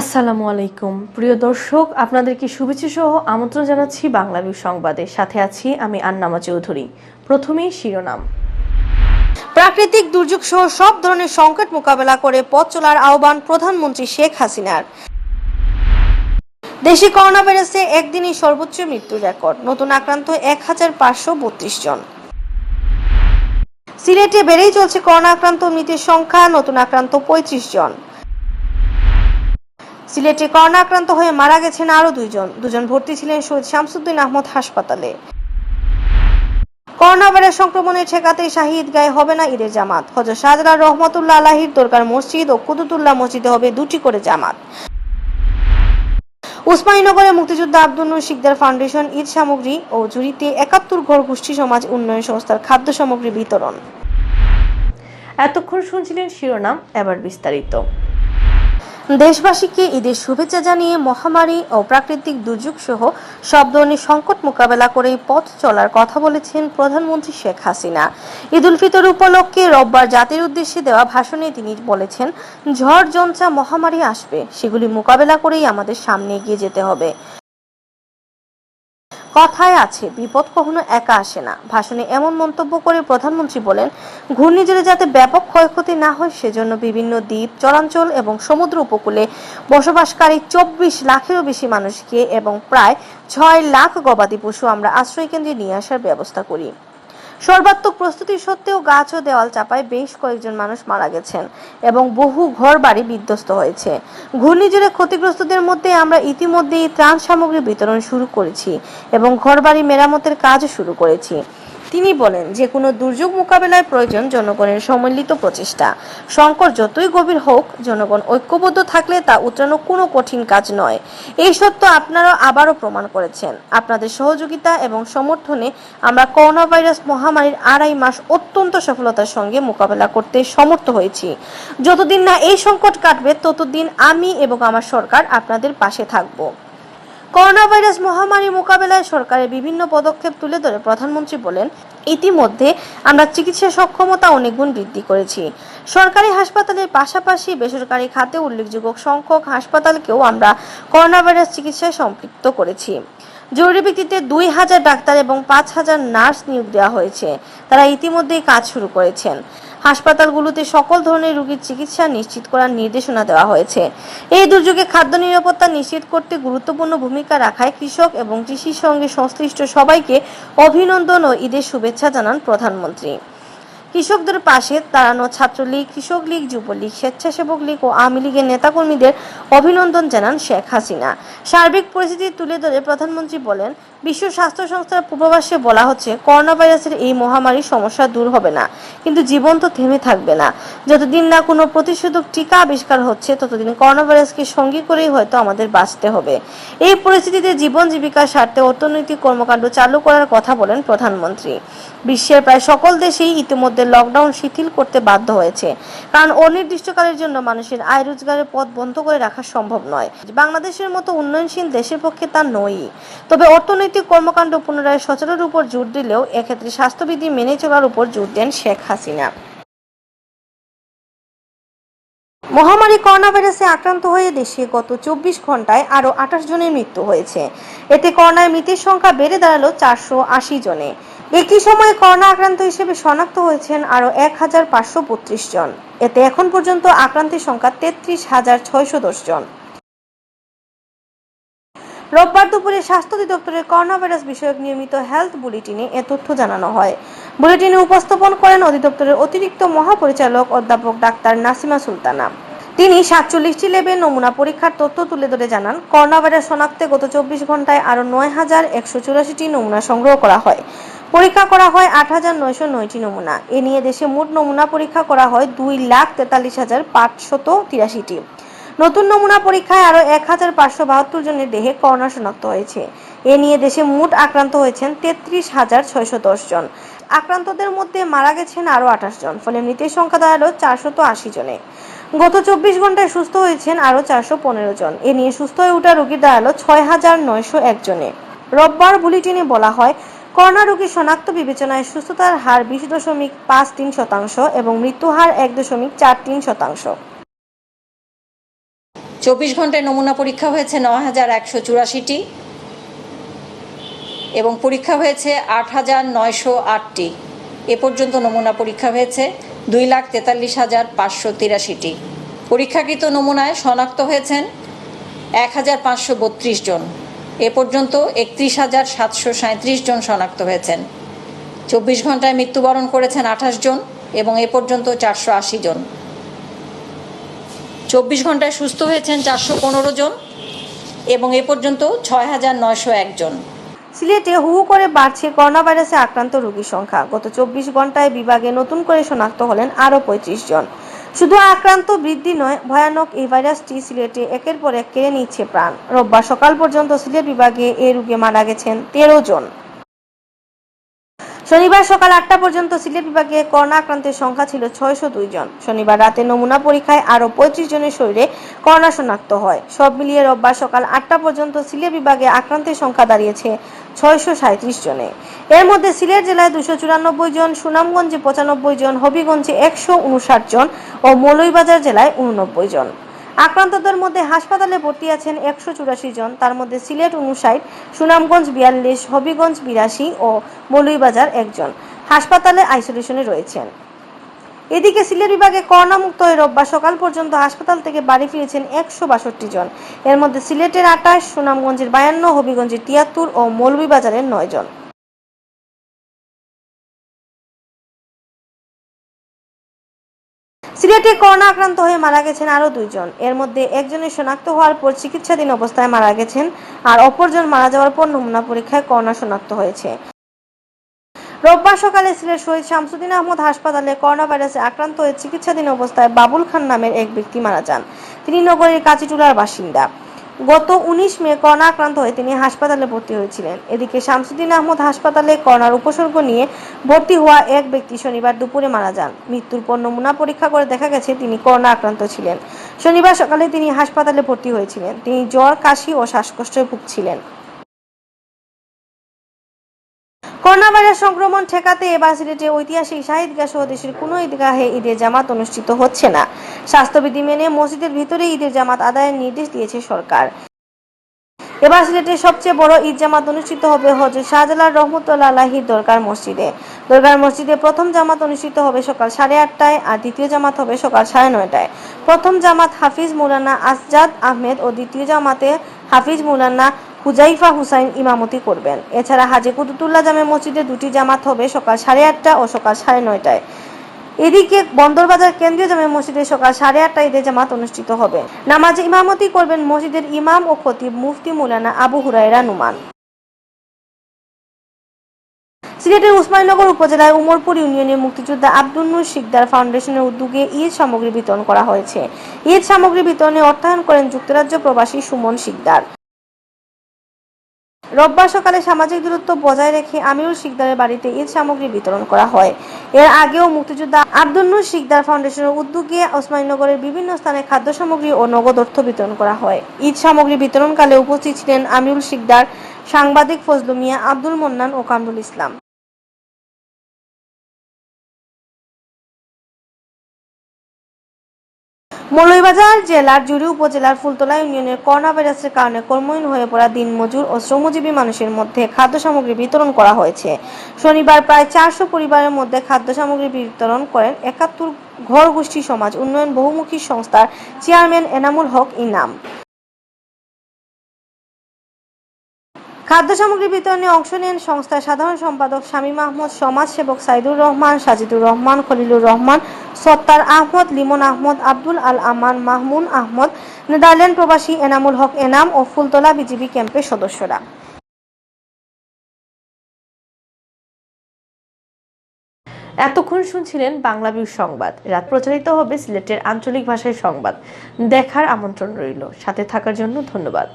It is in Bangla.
আসসালামু আলাইকুম প্রিয় দর্শক, আপনাদেরকে শুভেচ্ছা সহ আমন্ত্রণ জানাচ্ছি বাংলাভিউ সংবাদে। সাথে আছি আমি আন্নামা চৌধুরী। প্রথমেই শিরোনাম। প্রাকৃতিক দুর্যোগ সহ সব ধরনের সংকট মোকাবেলা করে পথ চলার আহ্বান প্রধানমন্ত্রী শেখ হাসিনার। দেশে করোনা ভাইরাসে একদিনই সর্বোচ্চ মৃত্যুর রেকর্ড, নতুন আক্রান্ত 1532 জন। সিলেটে বেড়েই চলছে করোনা আক্রান্ত, মৃতের সংখ্যা নতুন আক্রান্ত 35 জন। সিলেটে করোনা আক্রান্ত হয়ে মারা গেছেন আরো দুজন ভর্তি ছিলেন শহীদ শামসুদ্দিন আহমদ হাসপাতালে। করোনা ভাইরাস সংক্রমণে ঠেকাতে শাহী ঈদগাহে হবে না ঈদের জামাত। হযরত শাহজালাল রহমতুল্লাহ আলাইহির দরগার মসজিদ ও কুতুবুল্লাহ মসজিদে হবে 2টি করে জামাত। উসমানীনগরে মুক্তিযোদ্ধা আব্দুল নূর শিকদার ফাউন্ডেশন ঈদ সামগ্রী ও ঝুড়িতে 71 ঘর গোষ্ঠী সমাজ উন্নয়ন সংস্থার খাদ্য সামগ্রী বিতরণ। এতক্ষণ শুনছিলেন শিরোনাম, এবার বিস্তারিত। দেশবাসীকে ঈদের শুভেচ্ছা জানিয়ে মহামারী ও প্রাকৃতিক দুর্যোগ সহ সব ধরনের সংকট মোকাবেলা করে পথ চলার কথা বলেছেন প্রধানমন্ত্রী শেখ হাসিনা। ঈদ উল ফিতর উপলক্ষে রোববার জাতির উদ্দেশ্যে দেওয়া ভাষণে তিনি বলেছেন, ঝড় যন্ত্রা মহামারী আসবে, সেগুলি মোকাবেলা করেই আমাদের সামনে এগিয়ে যেতে হবে। কথায় আছে, বিপদ কখনো একা আসে না। ভাষণে এমন মন্তব্য করে প্রধানমন্ত্রী বলেন, ঘূর্ণিঝড়ে যাতে ব্যাপক ক্ষয়ক্ষতি না হয় সেজন্য বিভিন্ন দ্বীপ, চরাঞ্চল এবং সমুদ্র উপকূলে বসবাসকারী 24 লাখেরও বেশি মানুষকে এবং প্রায় 6 লাখ গবাদি পশু আমরা আশ্রয়কেন্দ্রে নিয়ে আসার ব্যবস্থা করি। সর্বাত্মক প্রস্তুতি সত্ত্বেও গাছ ও দেওয়াল চাপায় বেশ কয়েকজন মানুষ মারা গেছেন এবং বহু ঘর বাড়ি বিধ্বস্ত হয়েছে। ঘূর্ণিঝড়ে ক্ষতিগ্রস্তদের মধ্যে আমরা ইতিমধ্যেই ত্রাণ সামগ্রী বিতরণ শুরু করেছি এবং ঘরবাড়ি মেরামতের কাজও শুরু করেছি। তিনি বলেন, যে কোনো দুর্যোগ মোকাবেলায় প্রয়োজন জনগণের সম্মিলিত প্রচেষ্টা। সংকট যতই গভীর হোক, জনগণ ঐক্যবদ্ধ থাকলে তা উতরানো কোনো কঠিন কাজ নয়। এই সত্য আপনারা আবারও প্রমাণ করেছেন। আপনাদের সহযোগিতা এবং সমর্থনে আমরা করোনা ভাইরাস মহামারীর 2.5 মাস অত্যন্ত সফলতার সঙ্গে মোকাবেলা করতে সমর্থ হয়েছি। যতদিন না এই সংকট কাটবে, ততদিন আমি এবং আমার সরকার আপনাদের পাশে থাকব। করোনা ভাইরাস মহামারী মোকাবেলায় সরকারের বিভিন্ন পদক্ষেপ তুলে ধরে প্রধানমন্ত্রী বলেন, ইতিমধ্যে আমরা চিকিৎসা সক্ষমতা অনেক গুণ বৃদ্ধি করেছি। সরকারি হাসপাতালের পাশাপাশি বেসরকারি খাতে উল্লেখযোগ্য সংখ্যক হাসপাতালকেও আমরা করোনা ভাইরাস চিকিৎসায় সম্পৃক্ত করেছি। জরুরি ভিত্তিতে 2000 ডাক্তার এবং 5000 নার্স নিয়োগ দেওয়া হয়েছে। তারা ইতিমধ্যেই কাজ শুরু করেছেন। হাসপাতালগুলোতে সকল ধরনের রোগীর চিকিৎসা নিশ্চিত করার নির্দেশনা দেওয়া হয়েছে। এই দুর্যোগে খাদ্য নিরাপত্তা নিশ্চিত করতে গুরুত্বপূর্ণ ভূমিকা রাখায় কৃষক এবং কৃষির সঙ্গে সংশ্লিষ্ট সবাইকে অভিনন্দন ও ঈদের শুভেচ্ছা জানান প্রধানমন্ত্রী। কৃষকদের পাশে দাঁড়ানো ছাত্রলীগ, কৃষক লীগ, যুবলীগ, স্বেচ্ছাসেবক লীগ ও আওয়ামী লীগের নেতাকর্মীদের অভিনন্দন জানান শেখ হাসিনা। সার্বিক পরিস্থিতি তুলে ধরে প্রধানমন্ত্রী বলেন, বিশ্ব স্বাস্থ্য সংস্থার পূর্বাভাসে বলা হচ্ছে, করোনা ভাইরাসের এই মহামারীর সমস্যা দূর হবে না, কিন্তু জীবন তো থেমে থাকবে না। যতদিন না কোনো প্রতিষেধক টিকা আবিষ্কার হচ্ছে, ততদিন করোনা ভাইরাসকে সঙ্গী করেই হয়তো আমাদের বাঁচতে হবে। এই পরিস্থিতিতে জীবন জীবিকার স্বার্থে অর্থনৈতিক কর্মকাণ্ড চালু করার কথা বলেন প্রধানমন্ত্রী। বিশ্বের প্রায় সকল দেশেই ইতিমধ্যে লকডাউন শিথিল করতে বাধ্য হয়েছে, কারণ অনির্দিষ্টকালের জন্য মানুষের আয় রোজগারের পথ বন্ধ করে রাখা সম্ভব নয়। বাংলাদেশের মতো উন্নয়নশীল দেশের পক্ষে তা নয়। তবে অর্থনৈতিক কর্মকাণ্ড পুনরায় সচলের উপর জোর দিলেও এক্ষেত্রে স্বাস্থ্যবিধি মেনে চলার উপর জোর দেন শেখ হাসিনা। মহামারী করোনা ভাইরাসে আক্রান্ত হয়ে দেশে গত 24 ঘন্টায় আরও 28 জনের মৃত্যু হয়েছে। এতে করোনায় মৃতের সংখ্যা বেড়ে দাঁড়ালো 480 জনে। একই সময়ে করোনা আক্রান্ত হিসেবে শনাক্ত হয়েছেন আরও 1532 জন। এতে এখন পর্যন্ত আক্রান্তের সংখ্যা 33,610 জন। রোববার দুপুরে স্বাস্থ্য অধিদপ্তরের করোনা ভাইরাস বিষয়ক নিয়মিত হেলথ বুলেটিনে এ তথ্য জানানো হয়। বুলেটিনে উপস্থাপন করেন অধিদপ্তরের অতিরিক্ত মহাপরিচালক অধ্যাপক ডাক্তার নাসিমা সুলতানা। তিনি 47টি ল্যাবে নমুনা পরীক্ষার তথ্য তুলে ধরে জানান, করোনা ভাইরাস শনাক্তে গত 24 ঘন্টায় আরও 9184টি নমুনা সংগ্রহ করা হয়। পরীক্ষা করা হয় 8909টি নমুনা। এ নিয়ে দেশে মোট নমুনা পরীক্ষা করা হয় 2,43,583টি। নতুন নমুনা পরীক্ষায় আরও 1572 জনের দেহে করোনা শনাক্ত হয়েছে। এ নিয়ে দেশে মোট আক্রান্ত হয়েছেন 33,610 জন। আক্রান্তদের মধ্যে মারা গেছেন আরও 28 জন, ফলে মৃতের সংখ্যা দাঁড়ালো 480 জনে। গত 24 ঘন্টায় সুস্থ হয়েছেন আরও 415 জন। এ নিয়ে সুস্থ হয়ে ওঠা রোগী দাঁড়ালো 6,901 জনে। রোববার বুলেটিনে বলা হয়, করোনা রোগী শনাক্ত বিবেচনায় সুস্থতার হার 20.53% এবং মৃত্যু হার 1.43%। 24 ঘন্টায় নমুনা পরীক্ষা হয়েছে ৯,১৮৪টি এবং পরীক্ষা হয়েছে ৮,৯০৮টি। এ পর্যন্ত নমুনা পরীক্ষা হয়েছে 2,43,583টি। পরীক্ষাকৃত নমুনায় শনাক্ত হয়েছেন 1,532 জন। এ পর্যন্ত 31,737 জন শনাক্ত হয়েছেন। 24 ঘন্টায় মৃত্যুবরণ করেছেন 28 জন এবং এ পর্যন্ত 480 জন। 24 ঘন্টায় সুস্থ হয়েছেন 415 জন এবং এ পর্যন্ত 6,901 জন। সিলেটে হু হু করে বাড়ছে করোনা ভাইরাসে আক্রান্ত রোগীর সংখ্যা। গত 24 ঘন্টায় বিভাগে নতুন করে শনাক্ত হলেন আরও 35 জন। শুধু আক্রান্ত বৃদ্ধি নয়, ভয়ানক এই ভাইরাসটি সিলেটে একের পর এক কেড়ে নিচ্ছে প্রাণ। রোববার সকাল পর্যন্ত সিলেট বিভাগে এ রোগে মারা গেছেন 13 জন। শনিবার সকাল 8টা পর্যন্ত সিলেট বিভাগে করোনা আক্রান্তের সংখ্যা ছিল 602 জন। শনিবার রাতে নমুনা পরীক্ষায় আরও 35 জনের শরীরে করোনা শনাক্ত হয়। সব মিলিয়ে রোববার সকাল 8টা পর্যন্ত সিলেট বিভাগে আক্রান্তের সংখ্যা দাঁড়িয়েছে 637 জনে। এর মধ্যে সিলেট জেলায় 294 জন, সুনামগঞ্জে 95 জন, হবিগঞ্জে 159 জন ও মৌলভীবাজার জেলায় 89 জন। আক্রান্তদের মধ্যে হাসপাতালে ভর্তি আছেন 184 জন। তার মধ্যে সিলেট 59, সুনামগঞ্জ 42, হবিগঞ্জ 82 ও মৌলভীবাজার 1 জন হাসপাতালে আইসোলেশনে রয়েছেন। এদিকে সিলেট বিভাগে করোনা মুক্ত হয়ে রোববার সকাল পর্যন্ত হাসপাতাল থেকে বাড়ি ফিরেছেন 162 জন। এর মধ্যে সিলেটের 28, সুনামগঞ্জের 52, হবিগঞ্জের 73 ও মৌলভীবাজারের 9 জন। সিলেটে করোনা আক্রান্ত হয়ে মারা গেছেন আরও 2 জন। এর মধ্যে একজনের শনাক্ত হওয়ার পর চিকিৎসাধীন অবস্থায় মারা গেছেন আর অপরজন মারা যাওয়ার পর নমুনা পরীক্ষায় করোনা শনাক্ত হয়েছে। রোববার সকালে সিলেট শহীদ শামসুদ্দিন আহমদ হাসপাতালে করোনা ভাইরাসে আক্রান্ত হয়ে চিকিৎসাধীন অবস্থায় বাবুল খান নামের এক ব্যক্তি মারা যান। তিনি নগরীর কাচিটুলার বাসিন্দা। গত 19 মে করোনা আক্রান্ত হয়ে তিনি হাসপাতালে ভর্তি হয়েছিলেন। এদিকে শামসুদ্দিন আহমদ হাসপাতালে করোনার উপসর্গ নিয়ে ভর্তি হওয়া এক ব্যক্তি শনিবার দুপুরে মারা যান। মৃত্যুর পর নমুনা পরীক্ষা করে দেখা গেছে তিনি করোনা আক্রান্ত ছিলেন। শনিবার সকালে তিনি হাসপাতালে ভর্তি হয়েছিলেন। তিনি জ্বর, কাশি ও শ্বাসকষ্টে ভুগছিলেন। করোনা ভাইরাস সংক্রমণ ঠেকাতে এবার সিলেটে ঐতিহাসিক শাহিদগাহ সহ দেশের কোনো ঈদগাহে ঈদের জামাত অনুষ্ঠিত হচ্ছে না। স্বাস্থ্যবিধি মেনে মসজিদের ভিতরে ঈদের জামাত আদায়ের নির্দেশ দিয়েছে সরকার। এবার সিলেটের সবচেয়ে বড় ঈদ জামাত অনুষ্ঠিত হবে হযরত শাহজালাল রহমতুল্লাহ আলাইহির দরগার মসজিদে। দরগার মসজিদে প্রথম জামাত অনুষ্ঠিত হবে সকাল 8:30টায় আর দ্বিতীয় জামাত হবে সকাল 9:30টায়। প্রথম জামাত হাফিজ মৌলানা আসজাদ আহমেদ ও দ্বিতীয় জামাতে হাফিজ মৌলানা হুজাইফা হুসাইন ইমামতি করবেন। এছাড়া হাজী কুতুবুল্লাহ জামে মসজিদে 2টি জামাত হবে সকাল 8:30টা ও সকাল 9:30টায়। এদিকে বন্দরবাজার কেন্দ্রীয় জামে মসজিদে সকাল 8:30টায় ঈদের জামাত অনুষ্ঠিত হবে। নামাজে ইমামতি করবেন মসজিদের ইমাম ও খতিব মুফতি মৌলানা আবু হুরায়রা নুমান। সিলেটের উসমানীনগর উপজেলায় উমরপুর ইউনিয়নের মুক্তিযোদ্ধা আব্দুল নূর শিকদার ফাউন্ডেশনের উদ্যোগে ঈদ সামগ্রী বিতরণ করা হয়েছে। ঈদ সামগ্রী বিতরণে অর্থায়ন করেন যুক্তরাজ্য প্রবাসী সুমন শিকদার। রোববার সকালে সামাজিক দূরত্ব বজায় রেখে আমিরুল শিকদারের বাড়িতে ঈদ সামগ্রী বিতরণ করা হয়। এর আগেও মুক্তিযোদ্ধা আব্দুল নূর শিকদার ফাউন্ডেশনের উদ্যোগে ওসমানীনগরের বিভিন্ন স্থানে খাদ্য সামগ্রী ও নগদ অর্থ বিতরণ করা হয়। ঈদ সামগ্রী বিতরণকালে উপস্থিত ছিলেন আমিরুল শিকদার, সাংবাদিক ফজলু মিয়া, আব্দুল মন্নান ও কামরুল ইসলাম। মৌলভীবাজার জেলার জুড়ি উপজেলার ফুলতলা ইউনিয়নের করোনা ভাইরাসের কারণে কর্মহীন হয়ে পড়া দিনমজুর ও শ্রমজীবী মানুষের মধ্যে খাদ্য সামগ্রী বিতরণ করা হয়েছে। শনিবার প্রায় 400 পরিবারের মধ্যে খাদ্য সামগ্রী বিতরণ করেন 71 ঘর গোষ্ঠী সমাজ উন্নয়ন বহুমুখী সংস্থার চেয়ারম্যান এনামুল হক ইনাম। খাদ্য সামগ্রী বিতরণে অংশ নেন সংস্থার সাধারণ সম্পাদক শামীম আহমদ, সমাজসেবক সাইদুর রহমান, সাজিদুর রহমান, খলিলুর রহমান, সত্তার আহমদ, লিমন আহমদ, আব্দুল আল আমান, মাহমুন আহমদ, নেদারল্যান্ড প্রবাসী এনামুল হক এনাম ও ফুলতলা বিজিবি ক্যাম্পের সদস্যরা। এতক্ষণ শুনছিলেন বাংলাভিউ সংবাদ। রাত প্রচারিত হবে সিলেটের আঞ্চলিক ভাষায় সংবাদ। দেখার আমন্ত্রণ রইল। সাথে থাকার জন্য ধন্যবাদ।